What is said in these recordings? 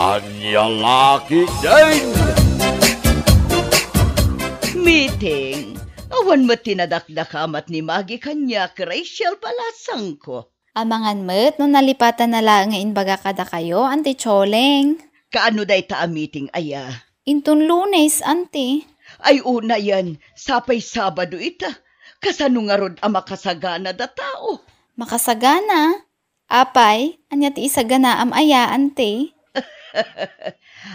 Anyang aki din! Meeting. Awan mo tinadakdakamat ni Magi kanya Rachel palasang ko. Amangan met, no nalipatan na lang nga inbaga kada kayo, Auntie Choleng. Kaano day ta meeting aya? Intun Lunes, Auntie. Ay una yan, sapay Sabado ita. Kasano nga rod ang makasagana da tao? Makasagana? Apay, anya ti isagana am aya, Auntie.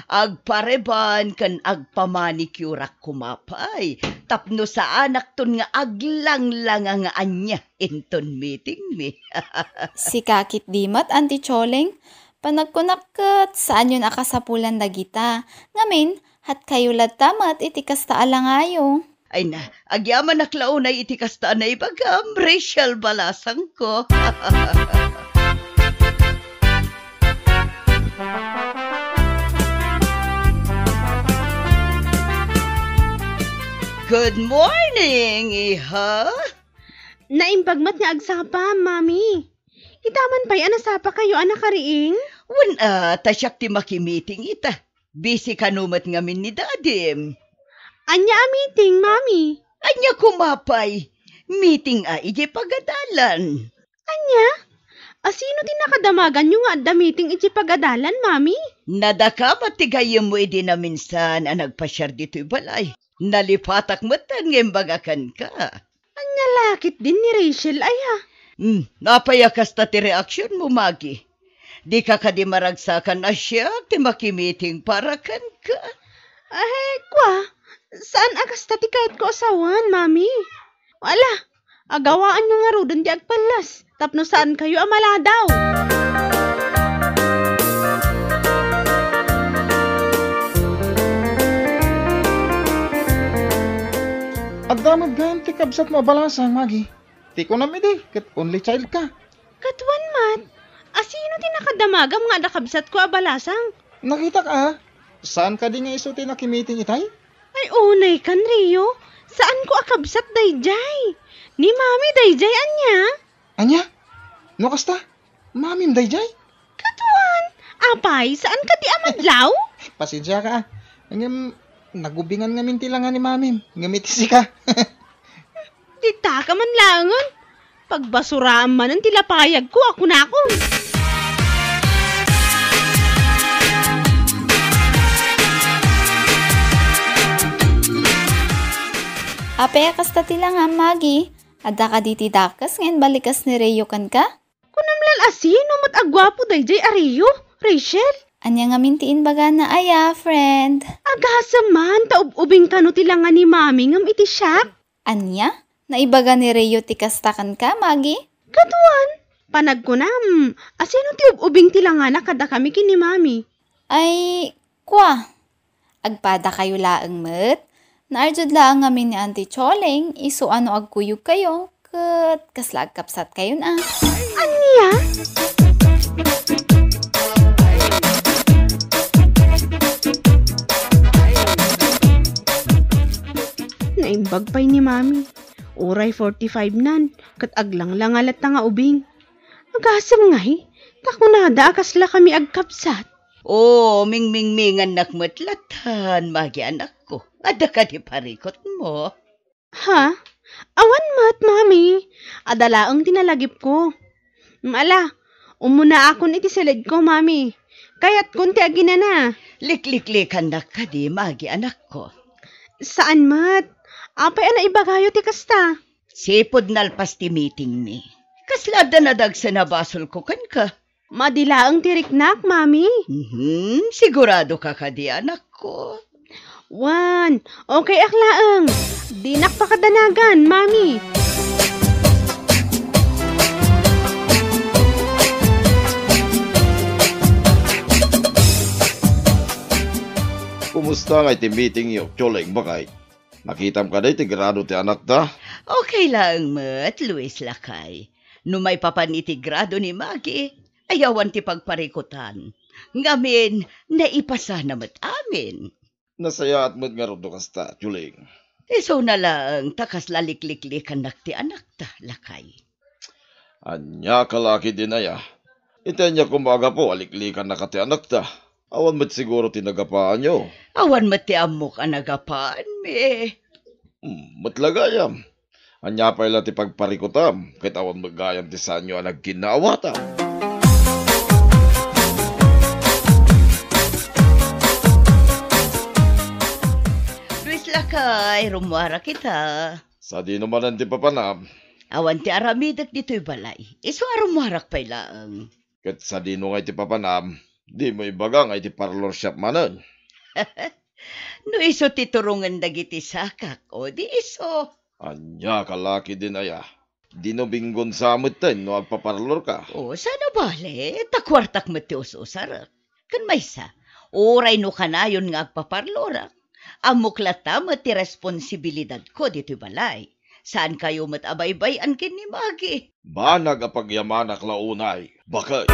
Agpareban kan agpamanicurak kumapay. Tapno sa anak ton nga aglang-lang nga anya inton meeting mi. Si Kakit Dimat, Auntie Choleng, panagkunakot saan yun akasapulan dagita. Ngamin, hat kayo latamat itikas taalangayo. Ay na, agyaman naklaunay itikas taan na ibagam, Rachel balasang ko. Good morning, iha. Naimbagmat nga agsapa, mami. Itaman pa'y anasapa kayo, anak kariing? Tasyak ti makimiting ita. Busy kanumat ngamin ni dadim. Anya a meeting, mami. Anya kumapay. Meeting ije pagadalan. Anya? Asino tinakadamagan yung adda meeting iti pagadalan, mami? Nadakamat ti gayam mo edi na minsan ang nagpasyar dito'y balay. Nalipatak mo tangim bagakan ka. Anya lakit din ni Rachel, ay ha? Napayakas ta ti reaksyon mo, Magi. Di ka kadimaragsakan na siya ti makimiting para kan ka. Ay, kwa. Saan akas tati kahit ko asawan, mami? Wala, agawaan nyo nga rodon di agpalas. Tapno saan kayo amala daw? Agdamag gan ti kabsat mo balasang, Magi. Ti ko namin di, kat only child ka. Katwan mat, asino tinakadamagam nga nakabsat ko abalasang? Nakita ka, saan ka di nga iso ti nakimiting itay? Ay unay kan, Rio. Saan ko akabsat dayjay? Ni mami dayjay anya? Anya? No kasta? Mamim dayjay? Katwan, apay, saan ka di amadlaw? Pasensya ka. Ngam, nagubingan ngamin tilangan ni mamim. Ngamitisi ka. Tita ka man langon. Pagbasuraan man ang tilapayag ko, ako na ako. Ape, kasta tila nga, Magi. Adda ka diti dakas, ngayon balikas ni Rayo kan ka? Kunamlan asino mat agwapo dayjay Ariyo, Rachel. Anya nga mintiin baga na aya, friend. Agasa man, taub-ubing kano tilangan ni mami ngam iti siyak. Anya? Naibaga ni Rayo ti kastakan ka, Magi? Katuan, panag ko na, asino ti ub-ubing tilangan na kada kami kini mami. Ay, kwa. Agpada kayo laang met. Naarjud laang ngamin ni Auntie Choleng, iso ano agkuyog kayo, kat kaslag kapsat kayo na. Anya? Naimbag pa'y ni mami. Oray 45 nan, kat aglang lang alat nga ubing. Agasam ngay, takunada akasla kami agkapsat. Ming-ming-mingan nakmatlatan, Magi anak ko. Ada ka di parikot mo. Ha? Awan mat, mami. Adalaang tinalagip ko. Mala, umuna akon iti silid ko, mami. Kaya't kunti agina na. Likliklikan na ka di, Magi anak ko. Saan mat? Apay ana ibagayo ti kasta. Sipod nalpas ti meeting mi. Kaslada na dagsa na basol ko kan ka. Madilaang tiriknak, mami. Sigurado ka ka di, anak ko. Wan, okay aklaang. Dinak pakadanagan, mami. Kumusta nga iti meeting yung Choleng bakay? Nakitam ka day ti grado ti anak ta? Okay lang, mat, Luis Lakay. No may papan iti grado ni Magi, ayawan ti pagparikutan. Ngamin, naipasa namat amin. Nasaya at mat nga rodo kasta, Choleng. Iso na lang, takas lalikliklikan ti anak ta, Lakay. Anya kalaki din aya. Ita niya kumaga po, aliklikan na kati anak ta. Awan mo't siguro tinagapaan nyo. Awan mati amok ang nagapaan mi. Matlagayam. Anya pa ila ti pagparikutam. Kahit awan magayam ti sanyo ang nagkinawatam. Luis Lakay, rumwara kita. Sa di naman ang ti papanam. Awan ti aramidak dito'y balay. Iso arumwarak pa ilaang. Kahit sa di no nga ti papanam. Di mo ibaga nga iti parlor shop manan. No iso titurungan dagiti sakak, o di iso. Anya kalaki din aya. Di no binggon sa amutin no agpaparlor ka. O, sana bale, takwartak mati usarak. Kan maysa, oray no kanayon nga agpaparlorak. Amuklata mati responsibilidad ko dito'y balay. Saan kayo matabay-bay ang kinimagi? Banag apagyamanak launay. Bakit?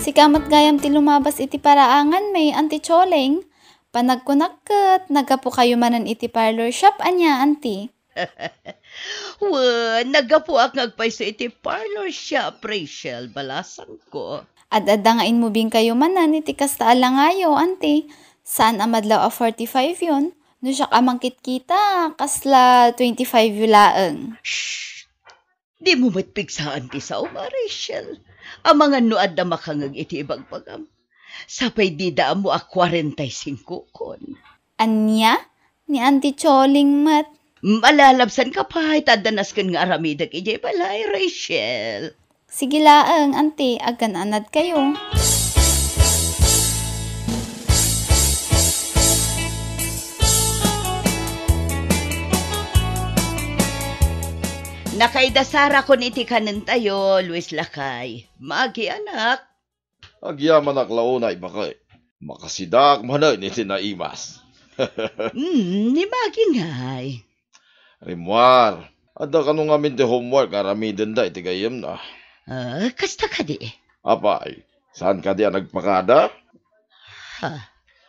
Si kamat gayam ti lumabas iti paraangan may Auntie Choleng. Panagkunakket, nagapo kayo manan iti parlor shop anya, Auntie. Nagapo ak ngagpayso iti parlor shop, Rachel, balasan ko. Ad-adangain mo bing kayo manan iti kasta alangayo, Auntie. Saan amadlaw a 45 yun? No siya kamangkit kita, kasla 25 yulaeng. Shh! Di mo matpigsaan ti sa uma, Rachel. Ang mga nuad na makangag iti ibang pagam. Sapay di daan mo a 45 kon. Anya? Ni Auntie Choleng mat. Malalabsan ka pa, itadanas kan nga aramidag ijay balay, Rachel. Sige laeng, Auntie, agan-anad kayo. Nakaidasara ko niti kanan tayo, Luis Lakay. Magi anak. Agyaman ak launay bakit? Makasidak manan iti naimas. Ni Magi ngay. Rimwar. Ada ka nung amin ti homework aramidin da iti gayam na. Kasta ka di. Apay, saan ka di nagpakada? Ha?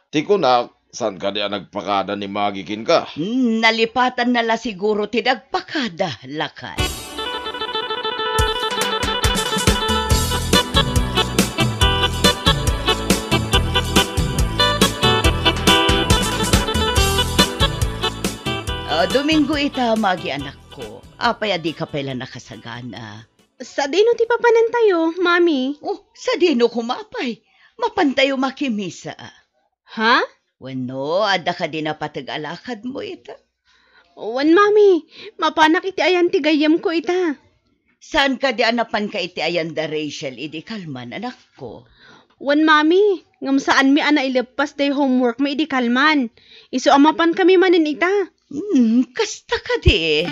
Tiko na, saan ka di nagpakada ni Magikin ka? Nalipatan na la siguro tinagpakada, Lakay. Domingo ita, Magi anak ko. Apay adi ka pala nakasagana. Sa dino ti papanan tayo, Mami? Oh, sa dino kumapay. Mapantayo makimisa. Ha? Wano, ada ka din na patag-alakad mo ita. Wan, Mami. Mapanak iti ayan ti gayam ko ita. Saan ka di anapan ka iti ayan da Rachel, idi kalman, anak ko? Wan, Mami. Ngam saan mi ana ilepas day homework may idi kalman. Iso amapan kami manin ita. Kasta ka di.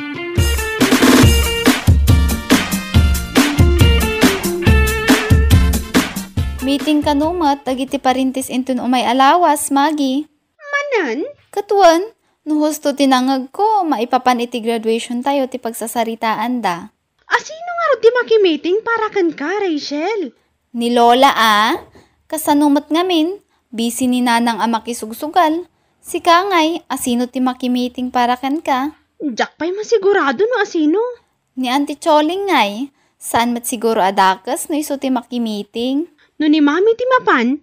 Meeting ka numat, dagiti parintis intun umay alawas, Magi. Manan? Katuan, no husto tinangag ko, maipapan iti graduation tayo ti pagsasaritaan da. Asino nga ro ti makimeeting para kan ka, Rachel? Ni Lola kasanumat ngamin, busy ni nanang amakisugsugal. Si Kangay, asino ti makimeeting para kan ka? Jack pa'y masigurado no asino. Ni Auntie Choleng ngay, saan mat siguro adakas no iso ti makimeeting? No ni Mami ti mapan,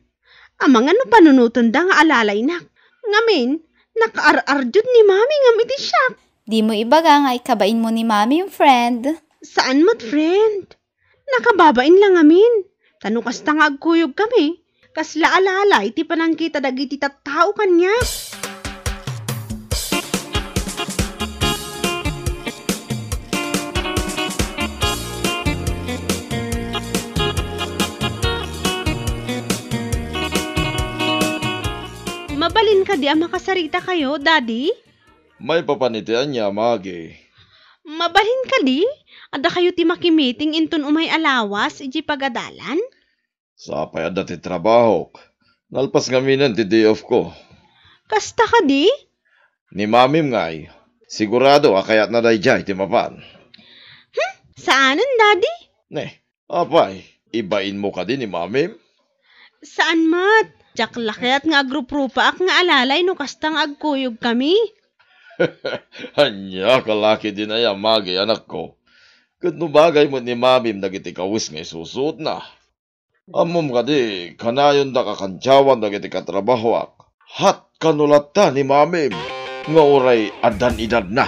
amang ano panunuton da nga alalay nak. Ngamin, nakaar-arjud ni Mami ngam iti siya. Di mo ibaga nga ikabain mo ni Mami yung friend. Saan mat friend? Nakababain lang amin. Tano kasta nga agkuyog kami. Kasla alalay ti panangkita dagiti tattao kanya. Mabalin ka di makasarita kayo, Daddy? May papanitian niya, Magi. Mabalin ka di? Ada kayo ti makimeeting intun umay alawas, iji pagadalan? Sa payada ti trabaho. Nalpas ngaminan ti day off ko. Kasta ka di? Ni Mamim ngay. Sigurado akayat na day jay ti mapan. Saanan, Daddy? Apay, ibain mo ka din ni Mamim? Saan mat? Jak lakyat nga agrup-rupa ak nga alalay no kastang agkuyog kami. Anya, kalaki din ay Magi, anak ko. Kat no bagay mo ni mamim dagiti kawis nga isusut na. Amom ka di, kanayon da kakantyawan dagiti katrabahoak. Hat kanulata ni mamim, nga oray adan edad na.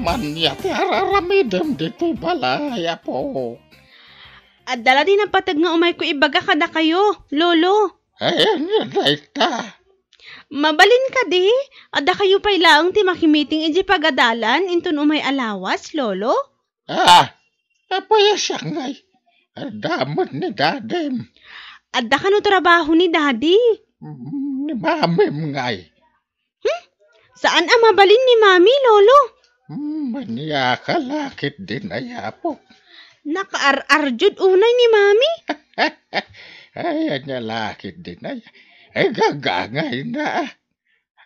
Manya ti araramidem dito balaya po. At dala din ang patag nga umay ko ibaga kada kayo, lolo. Ayan yan ta. Mabalin ka di, ada kayo pa'y laang ti makimiting iji pagadalan intun umay alawas, lolo. Apaya siya ngay. Damot ni dadem. Ada ka no trabaho ni daddy. Ni mamim ngay. Saan ang mabalin ni mami, lolo? Manya kalakit din ayapo. Nakaar-arjud unay ni mami. Ayan niya lakit din ay. Ay gagangay na.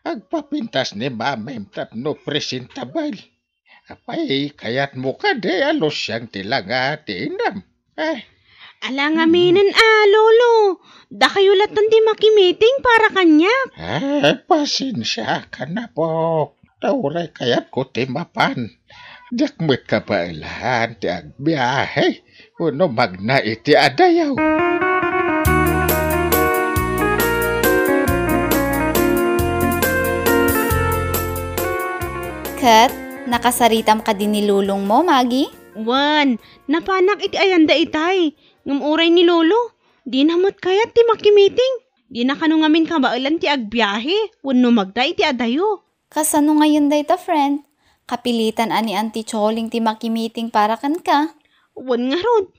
Agpapintas ni mamim tapno presentabal. Apay kayat mo ka de alos siyang tilanga tinam. Alangaminan lolo. Da kayo latan di makimiting para kanya. Pasensya ka na po. Tauray kayat ko timapan. Dakmet ka pa ilahan ti agbiyahe. Uno magna iti adayaw. Kat, nakasaritam ka din ni lulong mo, Maggie? Wan, napanak iti ayanda itay. Ngamuray ni lolo. Di namot kayat ti makimiting. Di na kanungamin kabailan ti agbiyahe. Wano magda iti adayo. Kasano ngayon day ta, friend? Kapilitan ani Auntie Choling ti makimiting para kan ka. Wan nga rod.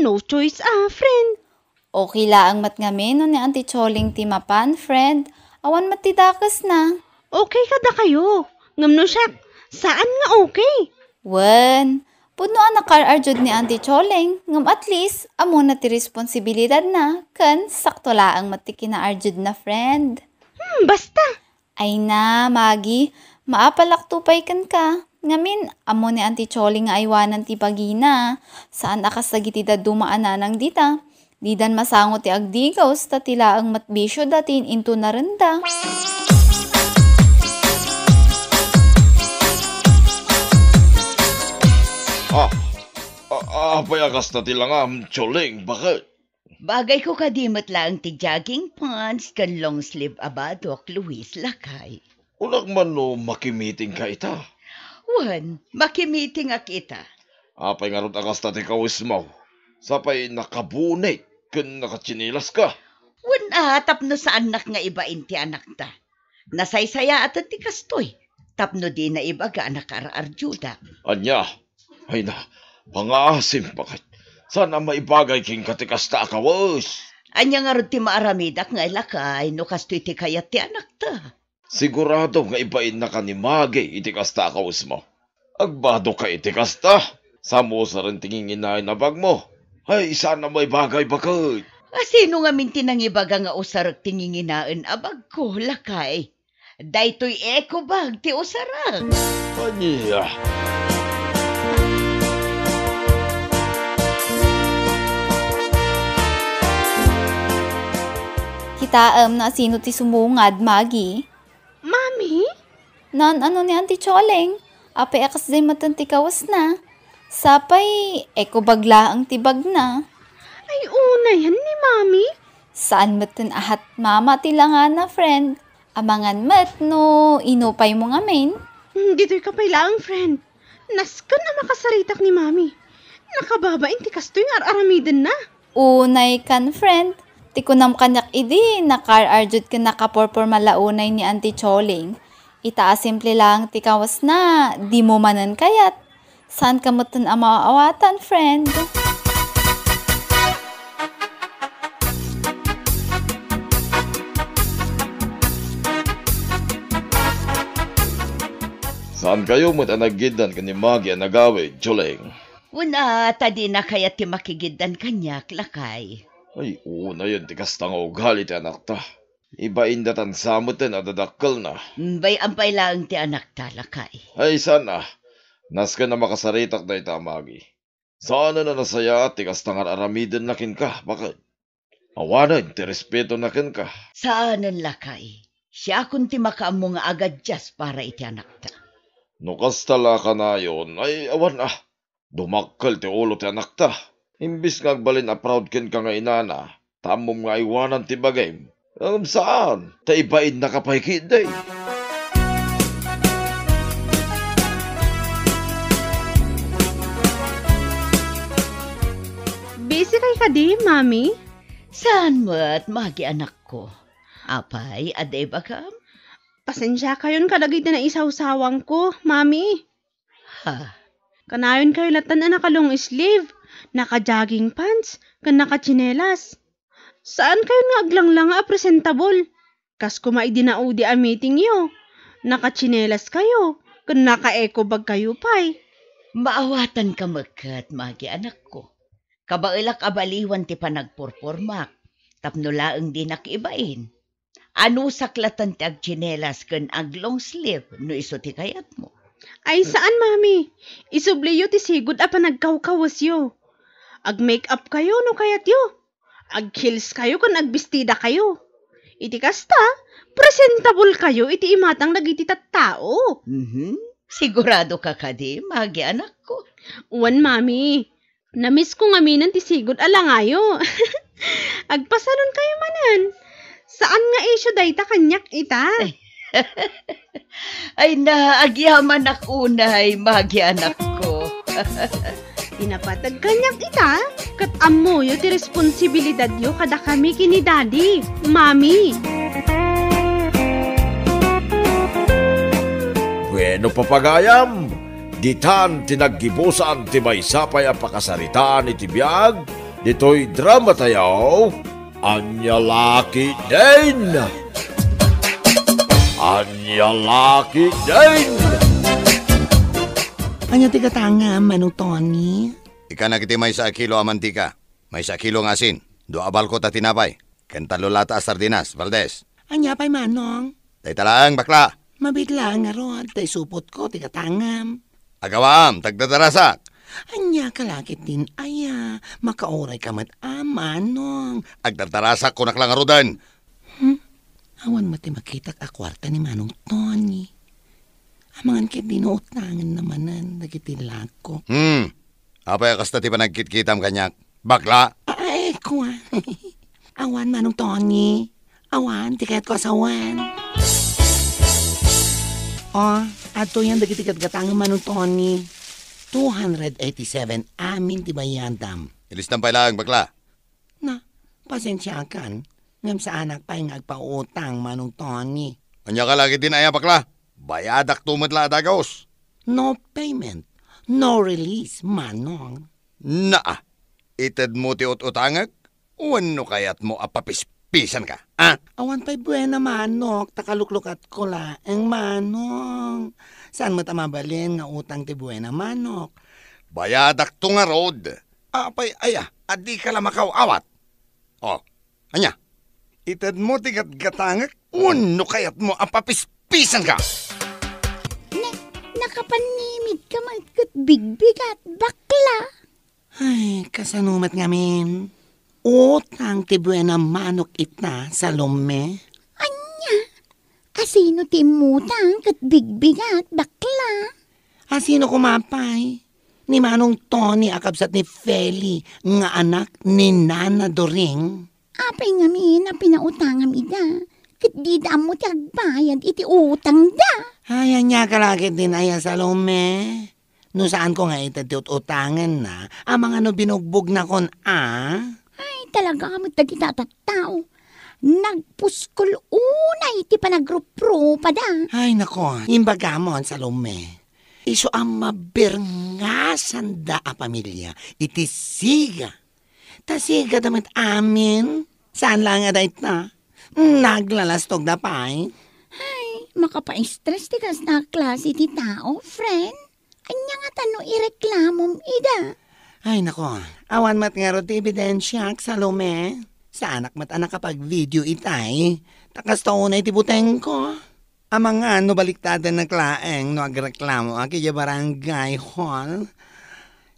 No choice friend. Okay laang matngamin no ni Auntie Choling ti mapan, friend. Awan matidakas na. Okay kada kayo. Ngamno siya, saan nga okay? Wan, puno ang nakar-arjud ni Auntie Choling. Ngam at least, amo na ti responsibilidad na. Kan, sakto laang matiki na arjud na, friend. Basta. Ay na, Maggie, maapalaktupay kan ka. Ngamin, amo ni Auntie Choling nga aywanan ti bagina. Saan akasagiti da dumaan na nang dita? Didan masango ti agdigaws, tatila ang matbisyo datin into na renda. Payagas na tilangam, Choling, bakit? Bagay ko kadimot lang ti jogging pants kan long sleeve abadok Luis Lakay. Ulag man no makimiting ka ita. Wan, makimiting ak ita. Apay nga ron agas na ti kawis mo. Sapay nakabunay, kun nakatsinilas ka. Wan tapno sa anak nga ibain ti anak ta. Nasaysaya at ti kastoy. Tapno di na iba ga anak ar-arjuda. Anya, ay na, pangasim bakit? Sana maibagay king katikas ta akawas. Anya nga ron ti maaramidak nga ilakay no kastoy ti kayat ti anak ta. Sigurado nga ibain na ka ni Magay itikas ta akawas mo. Agbado ka itikas ta. Samo sa rin tingin na bag mo. Ay, sana maibagay bakit? Sino nga minti nang ibaga nga usarak tinginginaan abag ko, Lakay? Daytoy eco bag ti usarak. Anya. Kitaam na sino ti sumungad, Maggie? Mami? Nan ano ni Auntie Choling? Apay akas day matan ti kawas na. Sapay, eko bagla ang tibag na. Ay una yan ni mami. Saan matan ahat mama tilanga na, friend? Amangan mat no inupay mo ngamin. Dito'y kapay laang friend. Naskan na makasaritak ni mami. Nakababain ti kastoy nga aramidan na. Unay kan, friend. Tikunam kanyak idi, nakar-arjud ka nakaporpor malaunay ni Auntie Choling. Itaas simple lang tikawas na, di mo manan kayat. Saan ka matan ang maawatan, friend? Saan kayo mo't anaggidan ka ni Magay nagawid, Choling? Una, tadi na kaya ti makigidan kanyak, Lakay. Ay, una yun, tikas tanga ugali ti anak ta. Ibain datan samutin at dadakkel na. Bay ampay lang ti anak ta, Lakay. Ay, sana. Nas ka na makasaritak na ita, Magay. Sana na nasaya at tikas tangan aramidin nakin ka. Bakit? Awanan, ti respeto nakin ka. Saanan lakay? Siya kun ti makaamo nga agad jas para iti anak ta. Nukas tala ka na yun, ay awan Dumakkel ti ulo ti anak ta. Imbis nga agbalin a proud ken ka nga inana, tamom nga iwanan ti bagay. Saan? Ta ibain na kapahikid day. Busy kay ka di, Mami? Saan mo at magi anak ko? Apay, aday ba ka? Pasensya kayon kadagiti na isaw-sawang ko, Mami. Ha? Kanayon kayo latan na nakalong sleeve, naka-jogging pants, kan naka-chinelas. Saan kayo nga aglang nga presentable? Kas kumai dinaudi a meeting yo. Naka-chinelas kayo, kan naka-eco bag kayo pay. Maawatan ka magkat, magi anak ko. Kabailak abaliwan ti panagpurpurmak, tapno laeng di nakibain. Ano saklatan ti agchinelas ken ag long sleeve no iso ti kayat mo? Ay saan, Mami? Isubliyo ti sigud a panagkawkawas yo. Ag-makeup kayo no kayat yo. Ag-heels kayo kan agbistida kayo. Iti kasta, presentable kayo iti imatang dagiti tattao. Sigurado ka kadi, magi anak ko. Uwan, Mami. Namiss ko ngaminan ti sigud alangayo. Agpasanon kayo manan. Saan nga isyo dayta kanyak ita? Ay na, agyaman ako unay, magi anak ko. Tinapatag kanyak ita. Kat ammo yo ti responsibilidad yo kada kami kini daddy, mami. Bueno papagayam, ditan tinaggibusan ti may sapay ang pakasaritaan iti biyag, dito'y drama tayaw, Anyalaki din! Anyalaki din! Anya tiga tanga, Manong Tony? Ika na kiti may sa kilo a mantika, may sa kilo ng asin, do abal ko ta tinapay, kentalo lata a sardinas, Valdez. Anya pa'y Manong? Tay talaang bakla, Mabitla nga ron, tay supot ko, tiga tangam. agawam, tagdadarasak. Anya kalakit din, aya, makauray ka mat Manong. Agdadarasak ko naklang arudan. Awan mati makitak a kwarta ni Manong Tony. Amangan kit dinuutangan namanan, nagitilag ko. Apay kasta ti panagkit-kitam kanyak, bakla. Ay, kuwan. Awan, Manong Tony. Awan, tiket ko asawan. Ato yan, dagitikat gatang Manong Tony. 287 amin ti bayandam. Ilistan pa ilang bakla. Na, pasensya kan. Ngam sa anak pa yung agpautang, Manong Tony. Anya ka lagi din aya bakla. Bayadak tumadla adagos. No payment, no release, Manong. Naa, ited mo ti utangag? Wano kayat mo apapispisan ka, ha? Awan pa'y buena, Manok. Takaluklukat ko laeng, Manong. Saan mo tamabalin nga utang ti buena, Manok? Bayadak to nga road. Apay aya, adi ka lamakaw awat. Anya, ited mo ti gatgatangag? Wano kayat mo apapispisan ka? Nakapanimid ka magkat bigbigat, bakla. Ay, kasanumat ngamin. Utang ti buena Manok itna sa lume. Anya, asino timutang kat bigbigat, bakla. Sino kumapay? Ni Manong Tony akabsat ni Feli nga anak ni Nana Doring. Apay ngamin na pinautangam ida. Kat di da mo tagbayad iti utang da. Ay, anya kalagit din aya sa lume. No saan ko nga itatiut-utangan na, ang mga no binugbog na kon Ay, talaga mo tagitatattaw. Nagpuskol unay iti panagropro pa da. Ay, nako, imbagamon sa lume. Iso ang mabirngasan da a pamilya, iti siga. Ta siga damit amin. Saan lang nga dait na? Naglalastog da pa'y. Ay, makapa-stress ti kas na klase ti tao, friend. Anya nga tano ireklamom ida. Ay, nako, awan mat nga ro ti ebidensya sa lume. Sa anak mat anak kapag video itay, takas taunay ti buteng ko. Amang nga no baliktadan na klaeng no agreklamo aki barangay hall.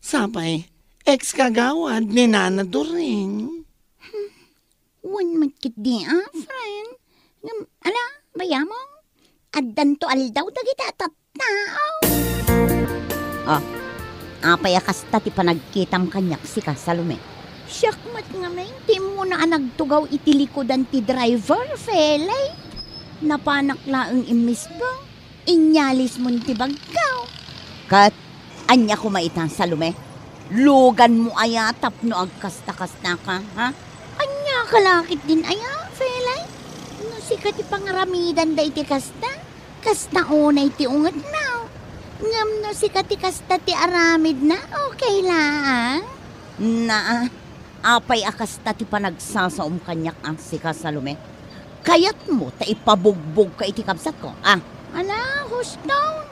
Sapay, ex-kagawad ni Nana Doring. Wan magkit di friend. Ala, bayamong? Addan to aldaw dagita tattao. Apay akasta ti panagkitam kanyak si ka, Salome. Siyakmat nga may, di mo na nagtugaw itilikodan ti driver, felay. Napanakla ang imis ba? Inyalis mo ti bagkaw. Kat, anya kumaitan, Salome. Lugan mo aya tapno agkasta-kasta ka, ha? Anya kalakit din aya, felay. No sikat ti pangaramidan da iti kasta. Kasta unay ti ungat na. Ngam no sikat ti kasta ti aramid na, okay lang. Apay akasta ti panagsasaom kanyak ang si ka, Salome. Kayat mo ta ipabugbog ka iti kabsat ko, Ala, husdown.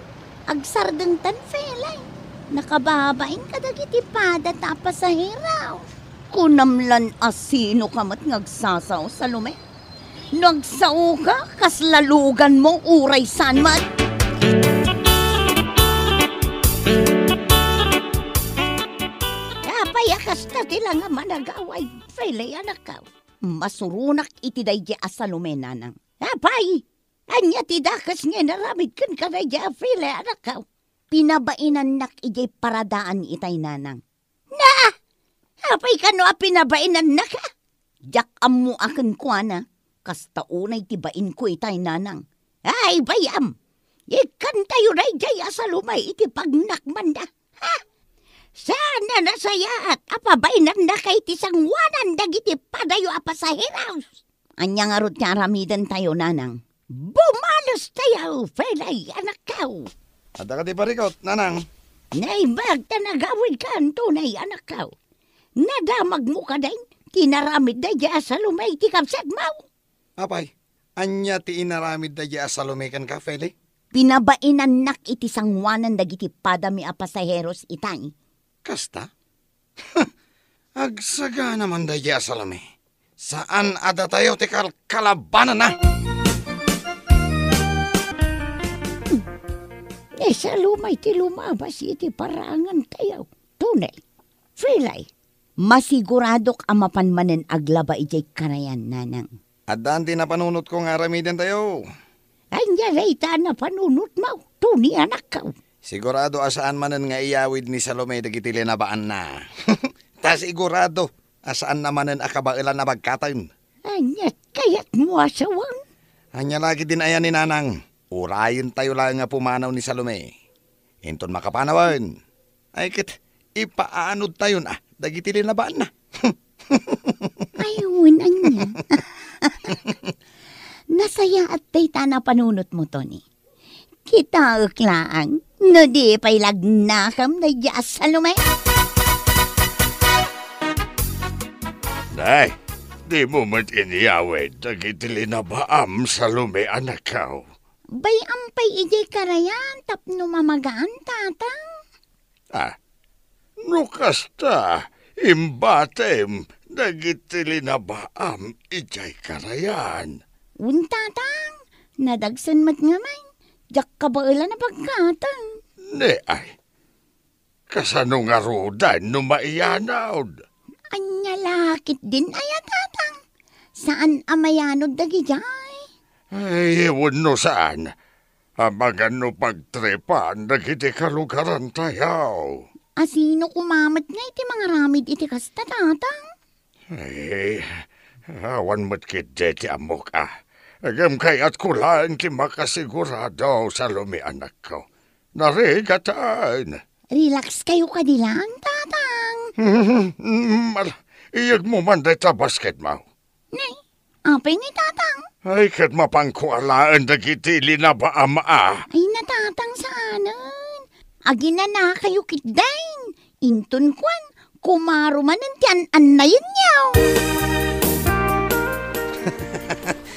Agsardeng tan, felay. Nakababain ka dagiti pada tapasahiraw. Kunamlan asino kamat ngagsasaw, Salome. Nagsao ka, kaslalugan mo uray san mat. Payakas na tila nga managaway, felay anak ka. Masurunak iti dayja a Salome, nanang. Apay, anya ti dakas nga naramid kan ka na dya, felay anak ka. Pinabainan nak ijay paradaan itay, nanang. Apay ka no a pinabainan na ka. Jak amu aken kuana, kasta unay tibain ko itay, nanang. Ay, bayam, ikan tayo na dya a Salome iti pagnakman na. Sana nasaya at apabainan na kay tisangwanan dagiti padayo a pasahiraw. Anya nga rot niya aramidan tayo, nanang. Bumalos tayo, felay anak kaw. Ada ka di parikot, Nanang. Naibag ta nagawid ka ang tunay anak kaw. Nadamag mo ka din, tinaramid na dya sa lumay ti kapsat mo. Apay, anya ti inaramid na dya sa lumikan ka, Feli? Pinabainan nak iti sangwanan dagiti padami a pasaheros itay. Kasta? Agsaga naman da dya sa lumi. Saan ada tayo ti kalabanan na? Sa lumay ti lumabas iti parangan tayo. Tunay, felay. Masiguradok amapanmanen aglaba ijay kanayan, nanang. Adan di na panunot ko nga aramidan tayo. Anya rayta na panunot mo, tuni anak ka. Sigurado asaan manen nga iyawid ni Salome dagiti linabaan na. Ta sigurado asaan namanen akabailan na bagkatan. Anya kayat mo asawang. Anya lagi din ayan ni Nanang. Urayon tayo lang nga pumanaw ni Salome. Hinton makapanawan. Ay kit, ipaanod tayo na. Dagiti linabaan na. Ayun, anya. Nasaya at dayta na panunot mo, Tony. Kita uklaan, no di pa'y lagnakam na diyas sa lumay. Nay, di mo man iniyawid, dagitili na baam sa lume anak ka. Bay ampay ijay karayan, tapno mamagaan tatang. No kasta, imbatem, dagitili na baam, ijay karayan. Tatang, nadagsan mat nga may. Jak kabailan na pagkatan. Ne ay, kasano nga rodan no maiyanod? Anya lakit din aya tatang. Saan amayanod dagi jay? Ay, ewan no saan. Amagan no pagtrepan, nagiti kalugaran tayo. Asino kumamat nga iti mga ramid iti kasta tatang? Ay, awan mo't kiti amok Agam kayat kulaan ti makasigurado sa lumi anak ko. Narigatan. Relax kayo kadilang, tatang. Iyag mo man dita basket mo. Nay, apay ni tatang. Ay, kat mapangkualaan dagiti linaba ama. Ay, natatang saanan. Agina na kayo kitdain. Intun kwan, kumaruman ang tiyan-an na yun yaw.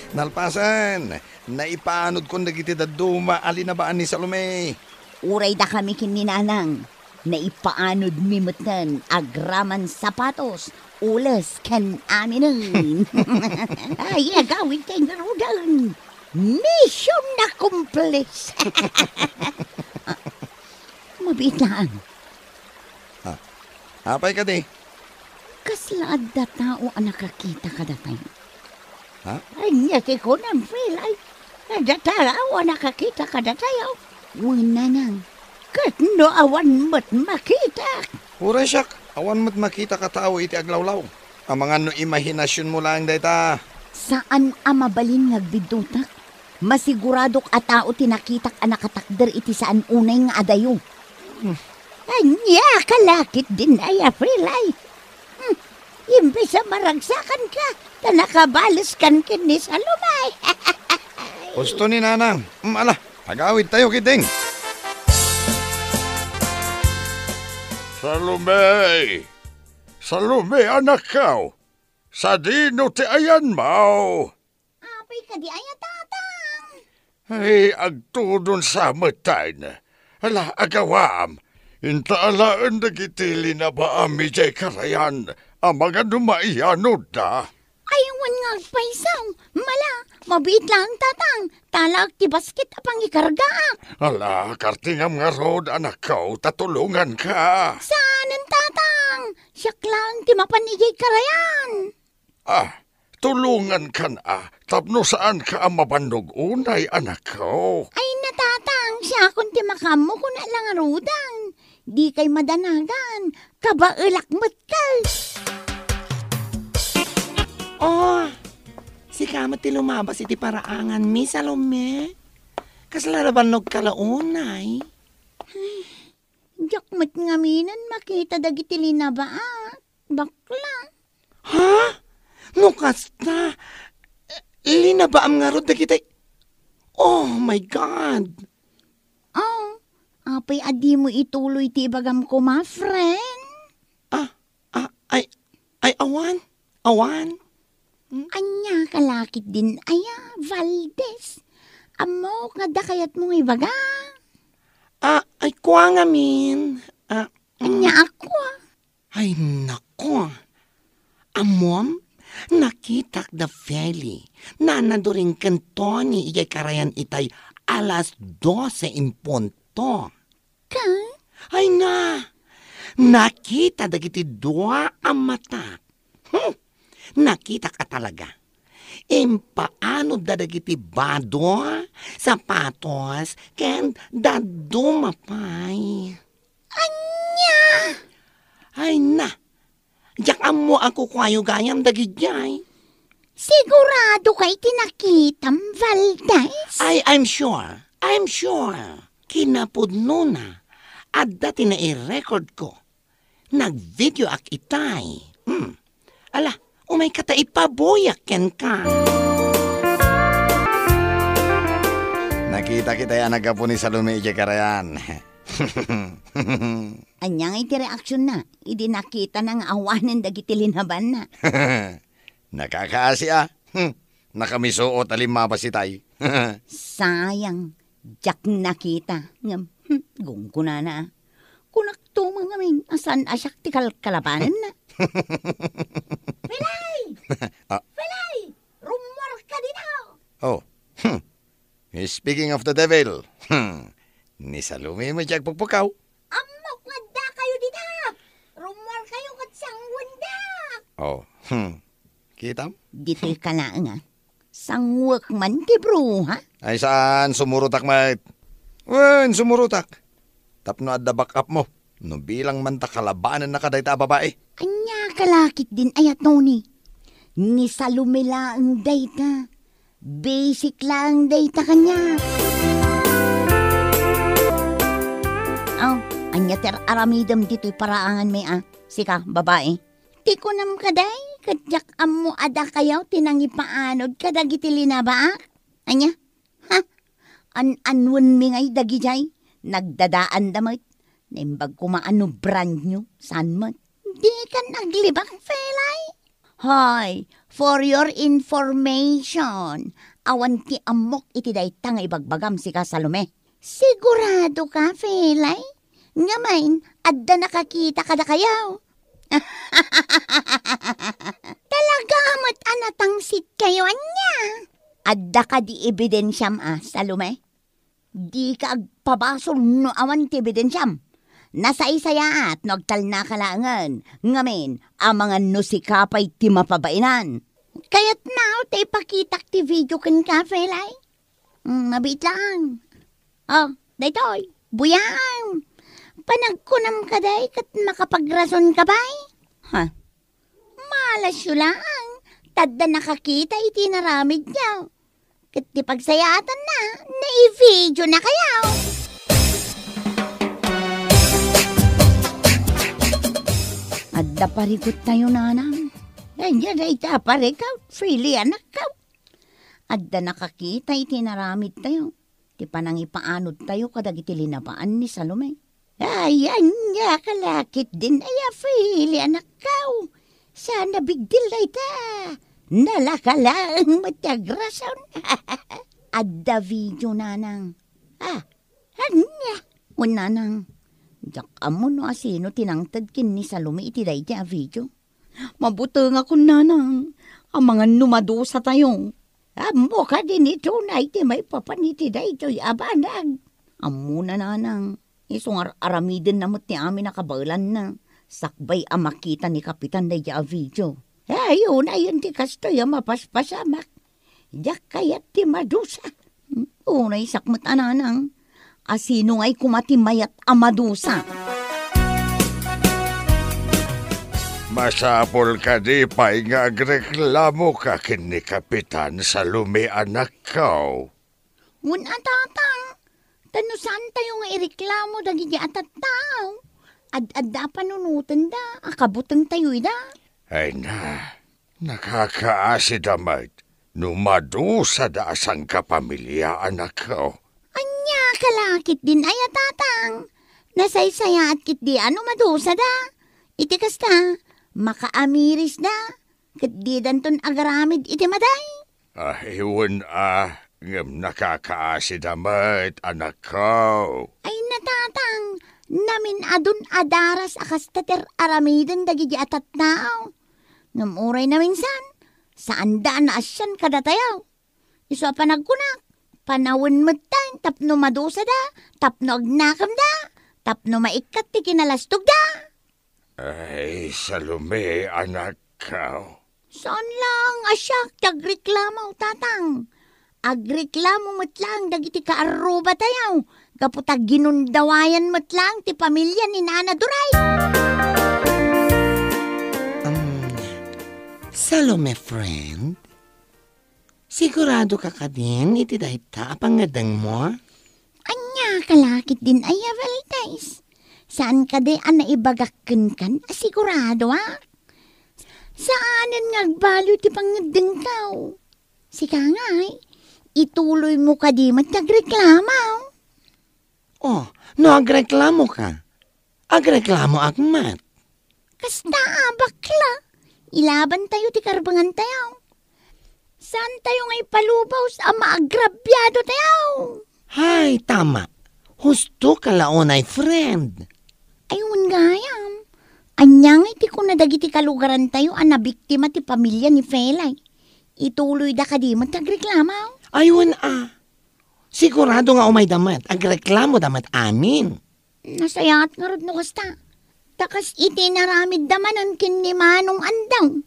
Nalpasan, naipanod ko dagiti daduma alinabaan ni Salome. Uray da kami kininanang, naipaanod mimutan agraman sapatos, ulas kan aminin. Ay, agawin kayo nga rodan. Mission na kumplis. Mabiit lang. Apay ka di? Kasla adda tao ang nakakita ka datay. Ha? Ay, niya si ko ng Pilay. Adda tao ang nakakita ka datay. Wala nang. Katno awan mo't makita. Huray siyak, awan mo't makita ka tao iti aglawlaw. Ang mga no imahinasyon mo lang dayta. Saan mabalin ngagbidutak? Masiguradok a tao tinakitak a nakatakder iti saan unay nga adayo. Anya, kalakit din ay Pilay. Imbes sa maragsakan ka, ta nakabalos kan kini sa lumay. Gusto ni Nanang. Ala, agawid tayo kiting. Salome! Salome, anak ka! Sa dino ti ayan mo! Apay ka di ay tatang. Ay, agtudon sa matay na. Ala, agawam. Intaalaan na gitili na ba ami jay karayan ang mga dumaiyanod na? Ayawan nga paisaw. Mala, mabit lang tatang. Talag ti basket apang ikargaak. Ala, kartingam nga rod anak ko, tatulungan ka. Saan ang tatang? Siyak lang ti mapanigay karayan. Ah, tulungan ka na. Tapno saan ka ang mabandog unay anak ko? Ay natatang, siya kung ti makamo ko na lang arudang. Di kay madanagan, kabailak matkal. Oh, si kamat ti lumabas iti paraangan mi, Salome. Kaslarabanog kalaunay. Jakmat nga minan makita dagiti linabaak. Bakla. Ha? No kasta. Linabaam nga ro dagiti. Oh my God. Oh, apay adi mo ituloy ti bagam ko, ma friend. Ay, awan. Anya kalakit din aya, Valdez. Amo nga da kayat mo ibaga. Ay, kuha nga min. Anya ako. Ay, nako. Amom, nakitak da feli. Nanaduring kantoni iyay karayan itay alas 12 in punto. Ka? Ay na, nakita dagiti dua ang mata. Nakita ka talaga. Paano dadagiti bado, sapatos, ken dadumapay. Anya! Ay na, diyak mo ako kwayo gayam dagidjay. Sigurado kay tinakitam, Valdez? I'm sure. Kinapudno na. At dati na i-record ko. Nag-video ak itay. Ala, umay kata ipaboyak ken ka. Nakita kita yan nagkapo ni Salome iti karayan. Anya nga iti reaksyon na. Idi nakita ng awanan dagiti linaban na. Nakakaasi Nakamisuot alimabas itay. Sayang. Jak nakita. Gungkuna na. Kunaktumang amin. Asan asyak ti kalabanan na. Pilay! Pilay! Rumor ka din ako. Oh. Speaking of the devil. Ni Salome mo diyag pagpukaw. Amok nga da kayo dito. Rumor kayo kat sangwan da. Oh. Kita? Dito'y ka na nga. Sangwak man ti bruha. Ay saan sumurutak mait? Wen, sumurutak. Tapno at the backup mo. No bilang man ta kalabanan na kadayta babae. Anya kalakit din ayat Tony. Ni Salome lang dayta. Basic lang dayta kanya. Anya ter aramidam dito'y paraangan may Sika, babae. Ti ko nam kaday. Kadyak amo ada kayaw tinangi paanod kadagiti linaba. Anya? Anwan mi ngay dagijay. Nagdadaan damit. Naimbag kumaano brand nyo. San mo? Di ka naglibak, felay. Hoy, for your information, awan ti amok iti daytang ibagbagam si ka Salome. Sigurado ka, felay? Ngamain, adda nakakita kada kayaw. Talaga mat anatangsit kayo anya. Adda ka di ebidensyam Salome. Di ka agpabasol no awan ti ebidensyam. Nasaysaya at nagtal na kalangan. Ngamin, ang mga nusikapay ti mapabainan. Kaya't now, tayo pakitak ti video kan ka, felay. Mabit lang. Oh, daytoy, buyang. Panagkunam ka day kat makapagrason ka bay? Ha? Malas yun lang. Tadda nakakita iti naramid niya. Kat di pagsayatan na, na-i-video na kayaw. Adda parikot tayo nanang. Ganyan ay taparikaw, freely anak ka. Adda nakakita iti naramid tayo. Ti panang ipaanod tayo kadag iti linapaan ni Salome. Ayan niya kalakit din ay freely anak ka. Sana big deal na ita. Nalakalang matyagrason. Adda video nanang. Hanya. Nanang. Jak amo no asino tinangtad kin ni Salome iti day a video. Mabuto nga kun nanang. Ang mga numadusa tayo. Amo ka din ito na iti may papaniti day ito'y abanag. Amo na nanang. Isong aramidin namot ni amin nakabalan na. Sakbay ang makita ni Kapitan day a video. Ayun ti kastoy ang mapaspasamak. Jak kayat ti madusa. Unay sakmat ananang. Asino nga'y kumatimayat ang madusa. Masapol ka di pa'y nga agreklamo ka kin ni Kapitan Salome anak ka. Tatang, tanusan tayo nga ireklamo dagiti atat tao. Ad-adda panunutan da, akabutang tayo da. Ay na, nakakaasi damay. Numadusa da asang kapamilya anak ka. Anya, kalakit din ay tatang. Nasaysaya at kit di ano madusa da. Iti kasta, makaamiris da. Kit di danton agaramid iti maday. Iwan ngam nakakaasi damay anak ka. Ay natatang, namin adun adaras akastater aramiden dagiti atat nao. Ngamuray na minsan, saan daan na asyan kada tayaw. Iso panagkunak, panawin mo tayo, tapno madusa da, tapno agnakam da, tapno maikat ti kinalastog da. Ay, Salome, anak ka. Saan lang asyak, tagreklamo, tatang. Agreklamo mo't lang, dagiti kaaruba tayaw. Kaputag ginundawayan mo't lang, ti pamilya ni Nana Duray. Salome, friend, sigurado ka din iti dayta pangadang mo? Anya, kalakit din ay Valdes. Saan ka di naibagakken kan? Sigurado Saanan ngagbalo ti pangadang kao? Sika nga ituloy mo ka di nagreklamaw. Oh, no agreklamo ka. Agreklamo akmat. Kasta bakla. Ilaban tayo ti karbangan tayo. Saan tayo ngay palubaw sa maagrabyado tayo? Hay, tama. Husto ka laonay, friend. Ayun gayam. Anyang iti ko nadagiti kalugaran tayo nabiktima ti pamilya ni Felay. Ituloy da ka di magreklamaw. Ayun sigurado nga umay damat. Agreklamo damat amin. Nasayat nga rod no kasta. Takas iti naramid damanan kin ni Manong Andang.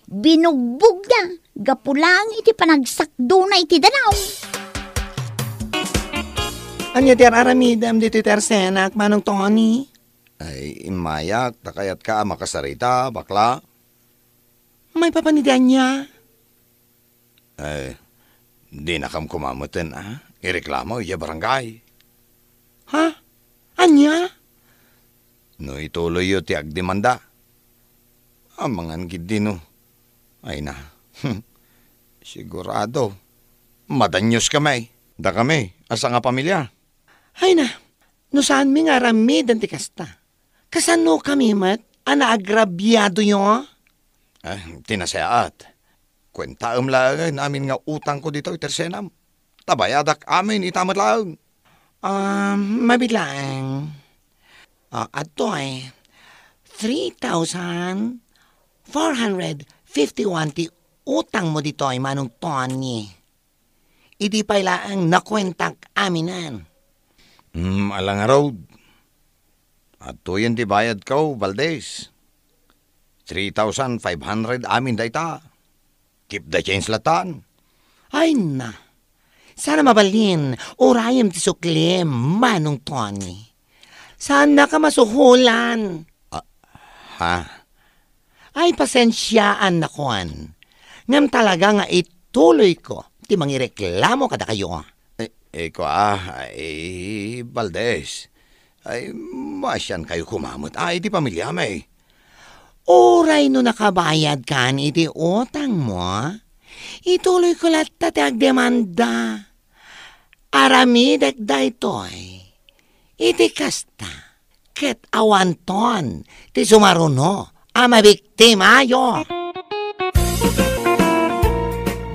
Binugbog da, gapulang iti panagsakdo na iti danaw. Anya ti aramidam dito tersenak, Manong Tony? Ay, imayak, takayat ka makasarita, bakla. May papanidan niya. Ay, di nakam kumamutin, Ireklamo, iya barangay. Ha? Anya? No ituloy yu ti agdemanda. Amangan gid no. Ay na. Sigurado. Madanyos kami. Da kami, asa nga pamilya. Ay na. No saan mi nga ramid ang tikasta? Kasano kami mat? Anaagrabyado nyo? Tinasayaat. Kwenta lang namin nga utang ko dito itersenam. Tabayadak amin itamat lang. Mabilang. Ato 3,451 ti utang mo dito ay Manong Tony. Idi pa ilaang nakwentak aminan. Alang araw. At tuyan di bayad ko, Valdez. 3,500 amin dayta. Keep the change latan. Ay na. Sana mabalin, orayam ti suklim, Manong Tony. Sana ka masuhulan. Ha? Ay, pasensyaan na kuan. Ngam talaga nga ituloy ko, ti mangireklamo kada kayo. Valdez. Ay, masyan kayo kumamot. Ay, di pamilya may. Oray no nakabayad ka ni iti utang mo, ituloy ko lahat ti agdemanda. Aramidek daytoy, iti kasta, ket awanton, ti sumaruno, ama biktima yo.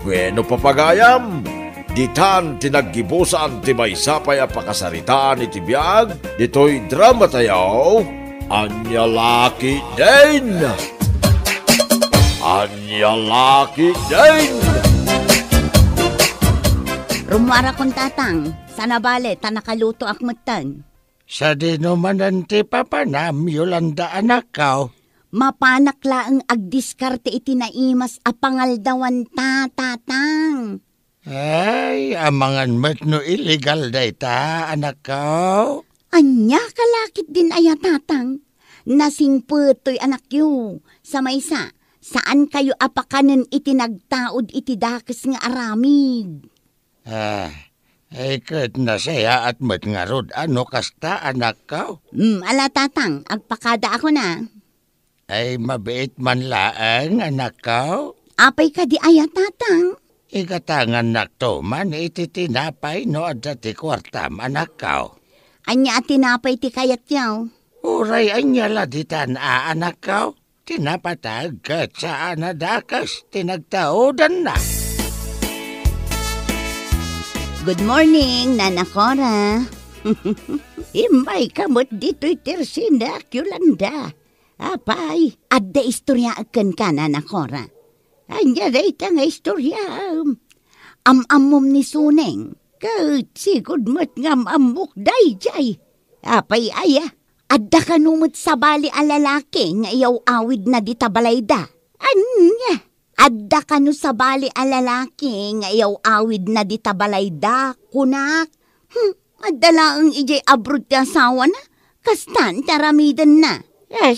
Bueno papagayam, ditan tinaggibusan ti maysapay a pakasaritaan iti biyag, dito'y drama tayaw, Anya Laki din! Anya Laki din! Rumara kong tatang, sana bale, tanakaluto akmatan. Sa dinumanan ti papanam, Yolanda anak ka. Mapanakla ang agdiskarte iti naimas a pangaldawan ta, tatang. Ay, amangan met no illegal dayta, anak ka. Anya kalakit din aya tatang. Nasingputoy anak yu. Sa maysa, saan kayo apakanen iti nagtaod iti dakes nga aramid? Ay ket na saya at met nga rod ano kasta anak ka. Ala tatang, agpakada ako na. Ay mabait man laang anak ka. Apay ka di aya tatang. Ikatangan nakto man iti tinapay no adda ti kwartam anak ka. Anya at tinapay ti kayat yaw. Uray anya laditan anak ka. Tinapatag ket saan na dakas tinagtaodan na. Good morning, Nana Cora. Imay kamot dito'y tersinak, Yolanda. Apay, adda istorya akan ka, Nana Cora. Anya dayta nga istorya. Am-amom ni Suneng. Kat sigod mo't ngam-amok dayjay. Apay aya, adda kanumot sa bali a lalaki nga iyaw awid na ditabalayda. Anya? Adda kanu sa bali a lalaki nga iyaw awid na ditabalayda, kunak. Adda laang ijay abroad ti asawa na, kastan taramidan na.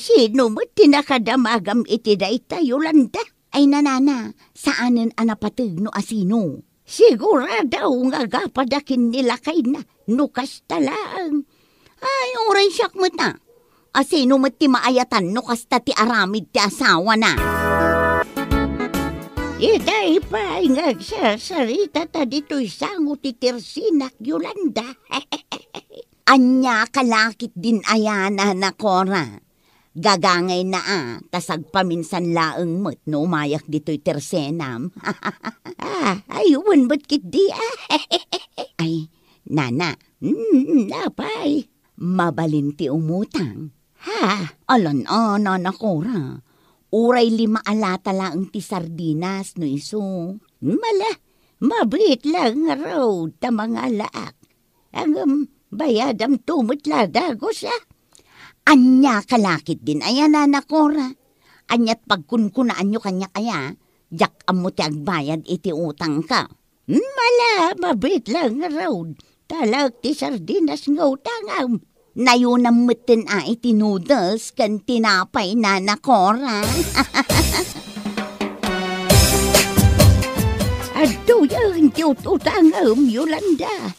Sino mo tinakadamagam iti dayta, Yolanda? Ay nanana, saanen anapatag no asino? Siguradaw nga gapadakin nila kay na, nukas talang. Ay, oray siyak mo na. Asino mo ti maayatan nukas ta ti aramid ti asawa na? Iday pa ngagsasarita ta dito'y sango ti tersinak, Yolanda. Anya kalakit din ayana na Cora. Gagangay na tasag paminsan laeng mo't no umayak dito'y tersenam. Ayun ba't kit di Ay, nana, napay, mabalinti umutang. Alon nana Cora. Uray 5 alata lang ti sardinas no iso. Mabit lang nga raw ta mga laak. Ang bayadam tumutla dagos Anya kalakit din ayan na Cora. Anyat pagkunkunaan nyo kanya kaya, jak amo ti agbayad iti utang ka. Mabit lang nga raw. Talag ti sardinas nga utang Nayunam mutin iti noodles kan tinapay na Cora. Ado yung tiututang Yolanda.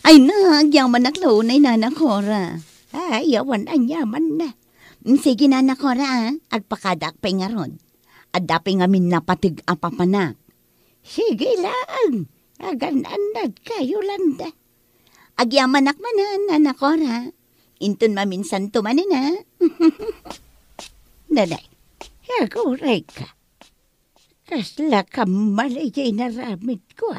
Ay nagyaman naklaw na Nana Cora. Ay, yawan ang yaman na. Sige Nana Cora, agpakadak pa nga ron. Adapay nga min napatig apapanak. Sige lang, agananad ka Yolanda. Agyamanak manan Nana Cora. Intun maminsan tumanin Nanay, yaguray ka. Kasla ka malayay na ramid ko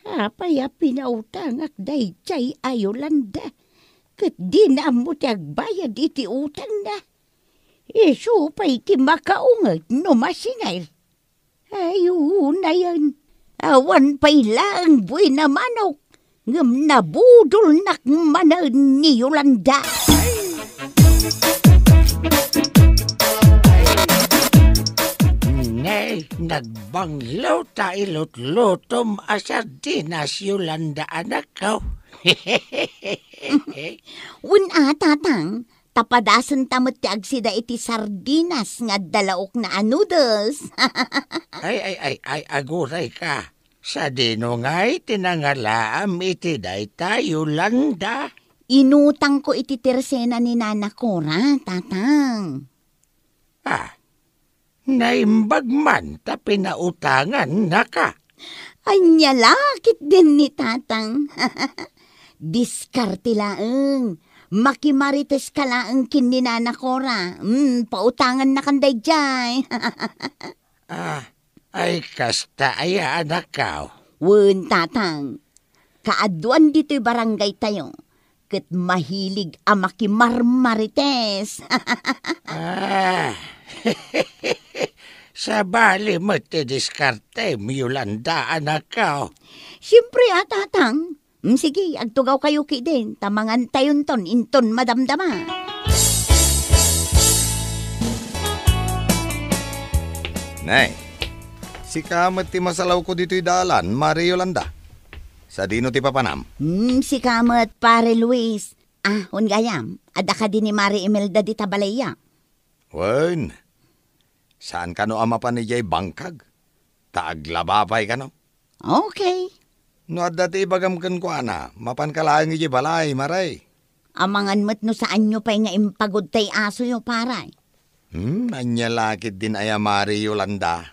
Apaya pinautang day chay Yolanda. Kat di na mo tagbayad iti utang na. Isu pa iti makaungat no masingay. Ayun na yan. Awan pa ilang buhay na manok. ngam nabudol nak manan ni Yolanda. Nay, nagbanglaw ta ilot-lotom sardinas Yolanda anak ko. Tatang, tapadasan tamot ti agsida iti sardinas nga dalaok na noodles. ay, aguray ka. Sa dino nga'y tinangalaam iti dayta Yolanda. Inutang ko iti tersena ni Nana Cora, tatang. Naimbag man ta pinautangan na ka. Anya lakit din ni tatang. Diskarte laeng. Makimarites ka laeng kin ni Nana Cora. Pautangan na kanday jay. Ay kasta aya anak ka. Tatang. Kaaduan dito'y barangay tayo. Ket mahilig a makimarmarites. Sa bali mo ti diskarte Yolanda anak ka. Siyempre tatang. Sige, agtugaw kayo ki din. Tamangan tayon ton, inton madamdama. Nay, si kamat ti masalaw ko dito'y dalan, Mari Yolanda. Sa dino ti papanam? Si kamat pare Luis. Gayam, ada ka din ni Mari Imelda di Tabalaya. Wen, saan ka no ama pa ni Jay Bangkag? Taaglabapay ka no? Okay. No at dati bagamkan ko ana, mapan ka lang iji balay, Maray. Amangan mo't no saan nyo pa'y nga impagod tay aso yo paray. Anya lakit din aya Mari Yolanda.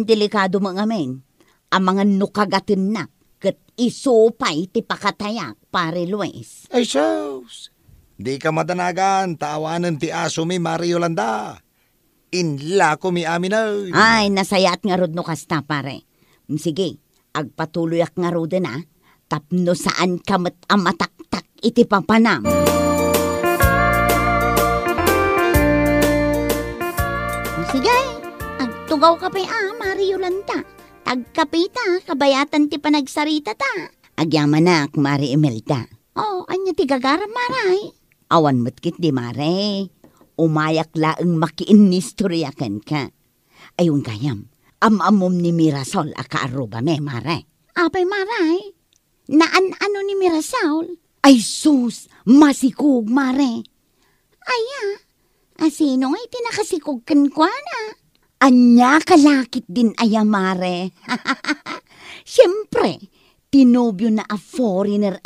Delikado mo ngamin. Amangan no kagatin na, kat isupay ti pakatayak, pare Luis. Ay sus, di ka madanagan, tawanan ti aso mi Mari Yolanda. Inla ko mi amin ay. Nasayat nga rod no kasta, pare. Sige, agpatuloy ak nga rod na, tapno saan kamat amataktak iti papanam. Sige, agtugaw ka pa Mari Yolanda. Tagkapita, kabayatan ti panagsarita ta. Agyaman na Mari Imelda. Anya ti gagaram, Maray. Awan mo't di, Mare. Umayak laeng makiinistoryakan ka. Ayun gayam, amamom ni Mirasol akaaruba me, Mare. Apay, Maray. Naan-ano ni Mirasol? Ay sus, masikog, Mare. Sino nga itinakasikog kan kwa na? Anya kalakit din aya, Mare. Siyempre, tinobyo na a foreigner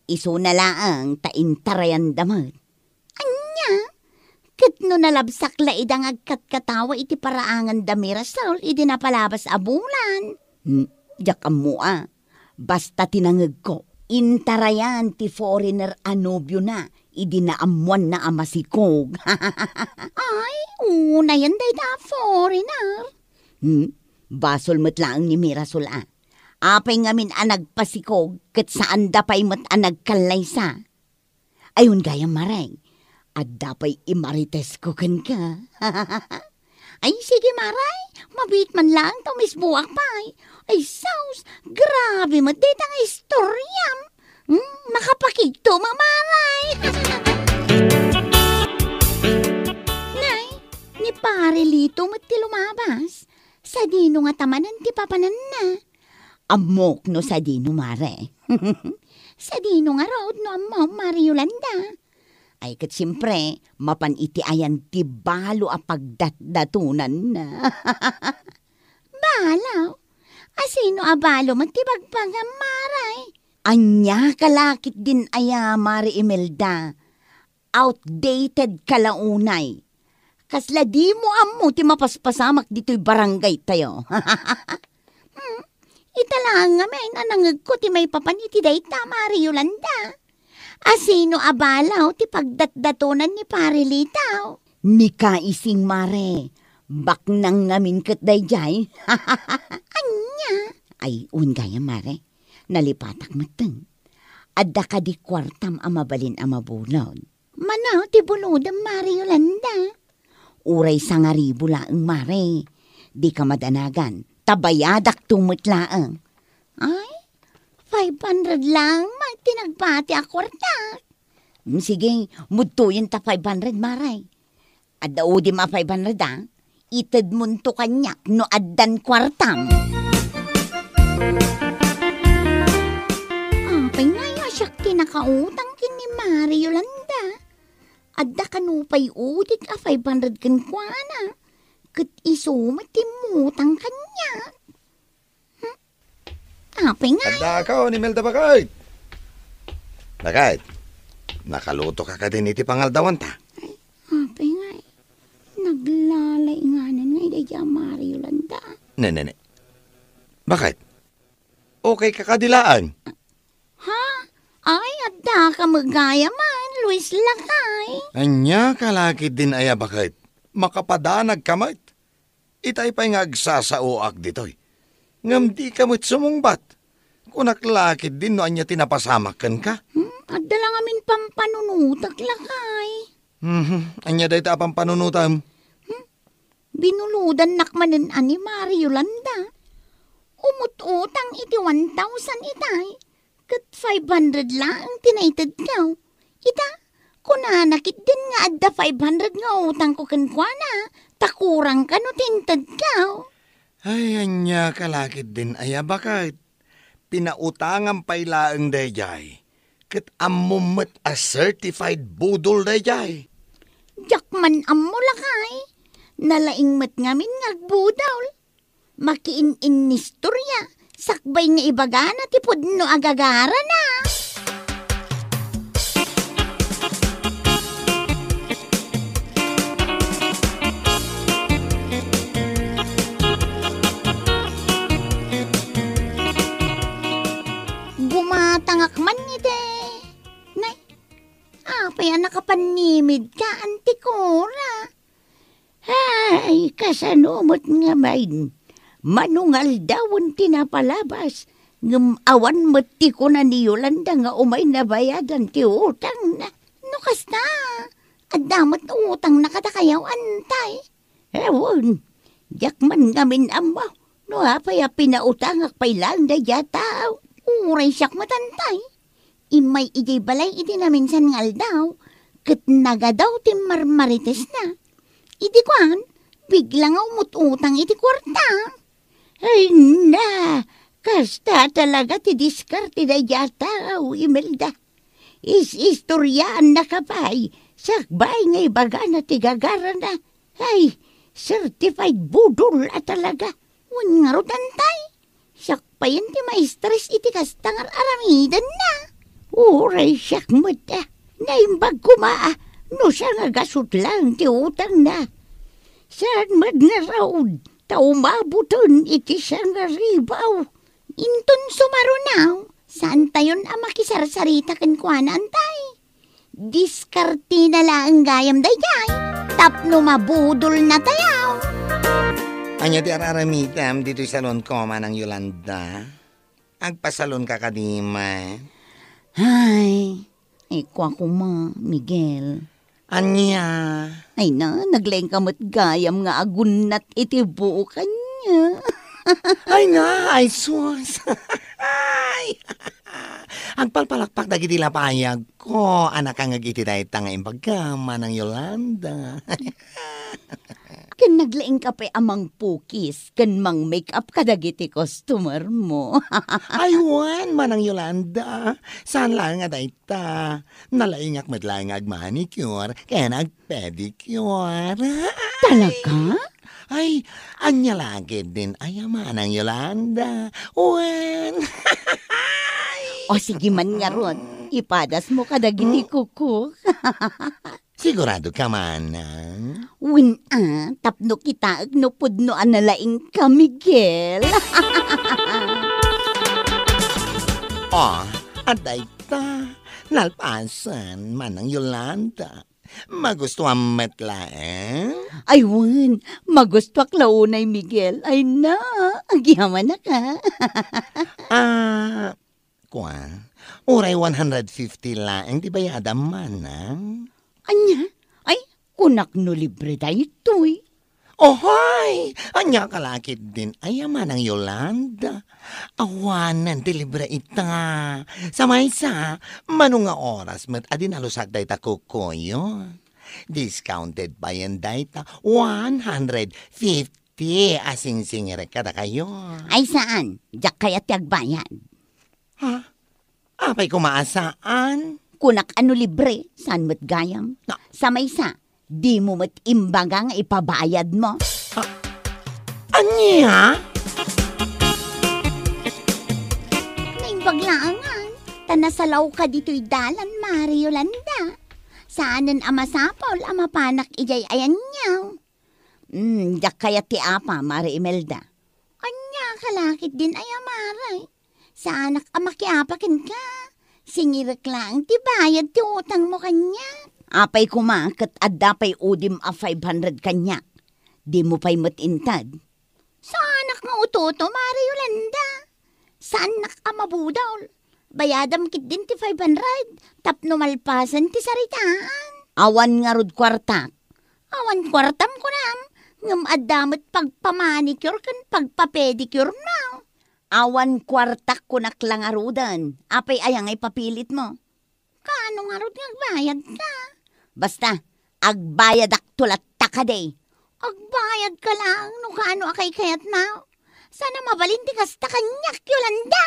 Iso na laang taintarayan damot. Anya, kat no nalabsak la idang agkatkatawa iti paraangan da Mirasol, idi napalabas a bulan. Diyak mo basta tinangag ko, intarayan ti foreigner anobyo na, idi naamuan na amasikog. Ay, una yan day da foreigner. Basol mo't lang ni Mirasol Apay ngamin nagpasikog, kat saan dapay mo't nagkalaysa. Ayun gaya, Maray, at dapay imarites ko kan ka. Ay, sige, Maray, mabit man lang tamis buwak pa'y. Ay, saus, grabe mo, dito ang istoryam. Makapakigto, Maray. Nay, ni pare Lito mo't ti lumabas. Sa dino nga tamanan ti papanan na. Amok no sa dino, Mare. Sa dino nga road no amok, Mari Yolanda. Ay kat siyempre, mapan iti ayan ti balo a pagdatdatunan na. Balaw? Asino a balo man ti bagpagam, Maray? Anya kalakit din aya, Mari Imelda. Outdated kalaunay. Kasla di mo ammo ti mapaspasamak dito'y barangay tayo. Italang nga men, anangag ko ti may papaniti dayta, Mari Yolanda. Asino abalaw ti pagdatdatonan ni pare Litaw? Ni kaising, Mare. Bak nang ngamin kat dayjay. Anya? Ay, gaya, Mare. Nalipatak mateng. Adda ka di kwartam amabalin amabulod. Manaw ti bulodam, Mari Yolanda. Uray sangaribo laeng, Mare. Di ka madanagan. Tabayadak tumutlaang. Ay, 500 lang, magtinagbati a kwarta. Sige, mudtuyin ta 500, Maray. Adao di ma 500, ah. Itad mo to kanyak no addan kwartam. Apay nga yasak tinakautang kin ni Mari Yolanda. Adda kanupay udik a 500 kan kwana. Kat iso matimutang kanyak. Apay nga. Handa ka ni Melda Bakit. Bakit? Nakaluto ka din iti pangaldawan ta. Apay nga. Naglalay nga nga idaya Mari Yolanda. Ne. Bakit? Okay ka kadilaan? Ha? Ay, adda ka magaya man, Luis Lakay. Anya kalakid din aya bakit? Makapadanag kamit. Itay pa'y ngagsasauak ditoy. Ngam di kamit sumungbat. Kunak lakid din no anya tinapasamakan ka. Adda lang amin pampanunutak Lakay. Anya day ta pampanunutam. Binuludan nakmanin ani Mari Yolanda. Umututang iti 1,000 itay. Kat 500 lang tinaitad ka. Ita, kunanakit din nga adda 500 nga utang ko kankwana. Takurang ka no tintad ka. Ay, anya kalakid din aya bakit? Pinautangan pa'y laang dayjay. Kat amumat a certified budol dayjay. Jakman ammo Lakay. Nalaing mat ngamin ngagbudaw. Makiin-in ni storya. Sakbay nga ibagana tipod no agagara na. Gumatangak man ite. Nay, apay nakapanimid ka, Antikora. Ay, kasanumot nga main. Manungal dawon tinapalabas. Ngam awan mati ko na ni Yolanda nga umay nabayadan ti utang na. Nukas na. Adamat utang na katakayaw antay. Ewan, jakman ngamin amaw. No apay pinautangak pay lang da yataw. Uray siyak matantay. Imay ijay balay iti na minsan ngal daw. Kat nagadaw ti marmarites na. Iti kwan, biglang umututang iti kwarta. Ay na, kasta talaga ti diskarte da yata, Imelda. Istoryaan na kapay, sakbay nga ibaga na ti gagara na. Ay, certified budol na talaga. Wan nga rutantay. Sakpayan ti maestres iti kastangar aramidan na. Uray siyak mata, naimbag kumaa. No siya nga gasot lang ti utang na. Saan mad nga raod, taumabuton iti siya nga ribaw. Inton sumarunaw, saan tayon makisarsarita kan kuana antay? Diskarte na lang gayam dayay, tapno mabudol na tayaw. Anya ti araramitam dito'y salon ko manang Yolanda. Agpasalon ka kadima. Ay, kwa kuma, Miguel. Anya? Ay na, naglaing kamot gayam nga agunat iti buo kanya. Ay na, ay sus. Ay. Ang palpalakpak na giti lapayag ko, anak ang agiti dahi tanga imbagama ng Yolanda. Kan naglaing ka pa amang pukis, kan mang make-up kadagiti customer mo. Aywan, manang Yolanda. Saan lang nga dahi ta? Nalaingak madlaing ag-manicure, kaya nag-pedicure. Talaga? Ay, anya lagi din ay manang Yolanda. Uwan. O sige man nga ron, ipadas mo kadagiti kuko. Sigurado ka manang? Win tapno kita agno pudno analaing ka, Miguel. Aday ta. Nalpasan manang Yolanda. Magustuhan metla Ay, wan, magustuak launay, Miguel. Ay na, agihaman na ka. Uray 150 lang, di ba yada manang? Anya? Ay, kunak no libre da ito eh. Ohoy! Ay, anya kalakit din. Ay, man ang Yolanda. Awanan, libre ita. Sa may sa, manunga oras mat adin alusak day ta kukuyo. Discounted pa yan day ta 150 asing singere kada kayo. Ay saan? Diyak kaya tiyagbayan. Ha? Apay kumaasaan? Kunak ano libre, saan mo't gayam? Na. Sa may sa, di mo mo't imbaga nga ipabayad mo. Anya? Naimbaglaangan, tanasalaw ka dito'y dalan, Mari Yolanda. Saanan ama sapol, ama panak ijay ayan niyaw. Diyak kaya ti apa, Mari Imelda. Anya, kalakit din ay amaray. Sa anak ama kiapakin ka. Singirak lang, ti bayad ti utang mo kanya. Apay kumakat at dapay udim a 500 kanya. Di mo pa'y matintad. Sa anak nga utoto, Mari Yolanda. Sa anak ka mabudaw. Bayadam kit din ti 500. Tapno malpasan ti saritaan. Awan nga rod kwartak. Awan kwartam ko nam. Ngam adamot pagpamanicure kan pagpapedicure na. Awan kwartak ko naklangarudan. Apay ayang ay papilit mo. Kaano nga rod nagbayad ka? Basta, agbayad ak tulat takaday. Agbayad ka lang, no kaano akay kayat na. Sana mabalinti kasta kanyak, Yolanda.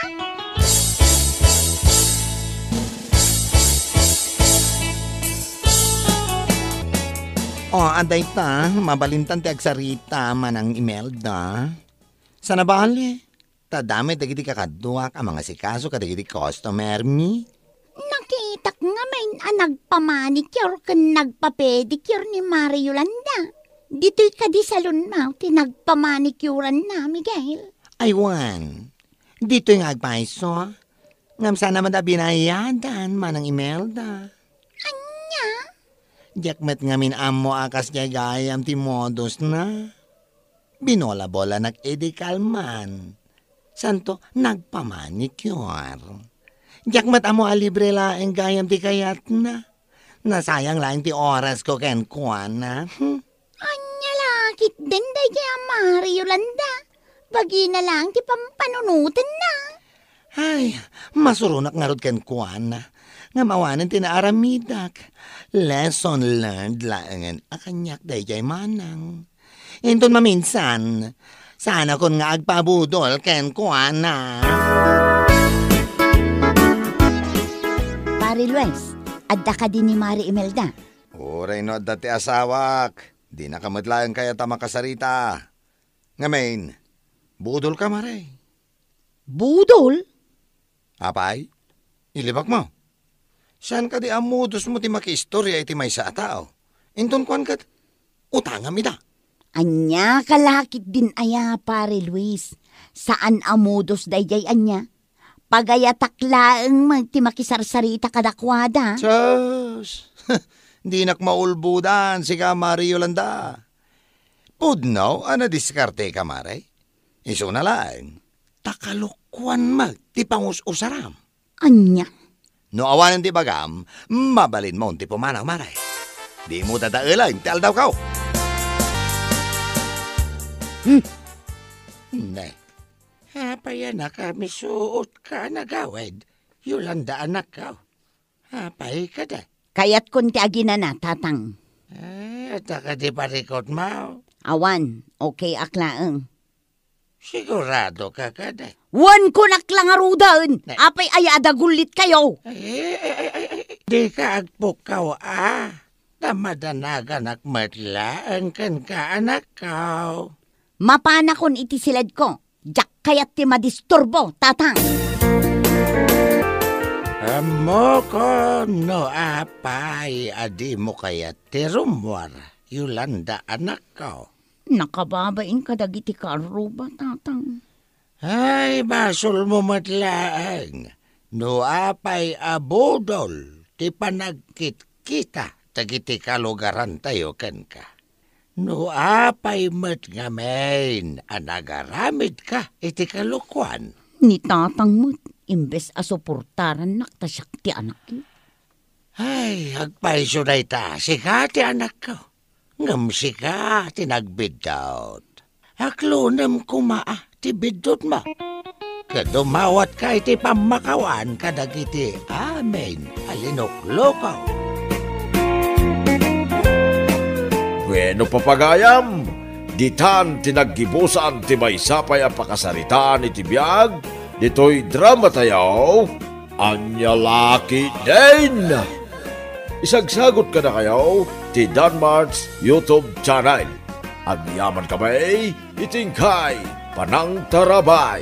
Aday ta, mabalintan ti agsarita manang Imelda. Sana bali? Tadami dagiti kakaduak ang mga sikaso kadagiti customer mi. Nakitak nga may nagpamanicure kan nagpapedicure ni Mari Yolanda. Dito'y kadi salon mo, tinagpamanicurean na, Miguel. Aywan, dito'y nga agpaiso. Ngam sana madabinayadan manang Imelda. Anya? Diakmet ngamin amo akas jay gayam ti modus na. Binola-bola nag-edikal man. Santo, nagpamanicure. Diakmet amo alibre laeng gayam ti kayat na. Nasayang lang ti oras ko ken kuan na. Anya lakit din day kaya Mari Yolanda. Bagi na lang ti pampanunutan na. Ay, masurunak nga rod ken kuan na. Nga mawanan ti naaramidak. Lesson learned laengen akanyak day jay manang. Inton maminsan, sana kon nga agpabudol ken kuan na. Pari Luis, adda ka din ni Mari Imelda. Uray no dati asawak. Di na kamadlaan kaya ta makasarita. Ngamin, budol ka maray. Budol? Apay, ilibak mo. Saan ka di amudos mo ti makiistorya iti may sa tao? Inton kuan kat, utangam ida. Anya kalakit din aya, Pare Luis. Saan amudos dayjay anya? Pagayataklaan ti makisarsarita kadakwada. Sus, di nak maulbudan si ka Mari Yolanda. Pudno, ana diskarte ka maray? Iso na lang, takalukwan mag, ti pangus-usaram. Anya? No awanan ti bagam, mabalin mo ti pumanang maray. Di mo tatailan, ti aldaw ka. Ne, hapaya na kami suot ka nagawid. Yolanda anak ka. Hapay ka da. Kayat kun ti agina na, tatang. At ka di parikot mo. Awan, okay aklaeng. Sigurado ka kada. Wan ko naklangarudan. Apay ayada gulit kayo. Di ka agpukaw Tamadanagan matlaan kan ka anak ka. Mapana kon iti silad ko. Jak kayat ti madisturbo, tatang. Amo ko no apay adi mo kaya ti rumwar. Yolanda anak ka. Nakababain ka dagiti karuba, tatang. Ay, basol mo matlaang. No apay abodol, ti panagkit kita, tagiti kalugaran tayo kan ka. No apay matngamen, anagaramid ka, iti kalukwan. Ni tatang mo't, imbes asuportaran naktasyak ti anak ki. Ay, agpaiso na ita, sika ti anak ko. Ngam sika, tinagbidawt. Haklunam kumaa ti bidot ma. Kadumawat ka iti pamakawan kadagiti amen alinoklokaw. Bueno papagayam, ditan tinaggibusan ti maysapay ang pakasaritaan iti biyag, dito'y drama tayo, anya laki din! Isagsagot ka na kayo, ti Danmar's YouTube channel. Agyaman kamay, itingkay, panang tarabay.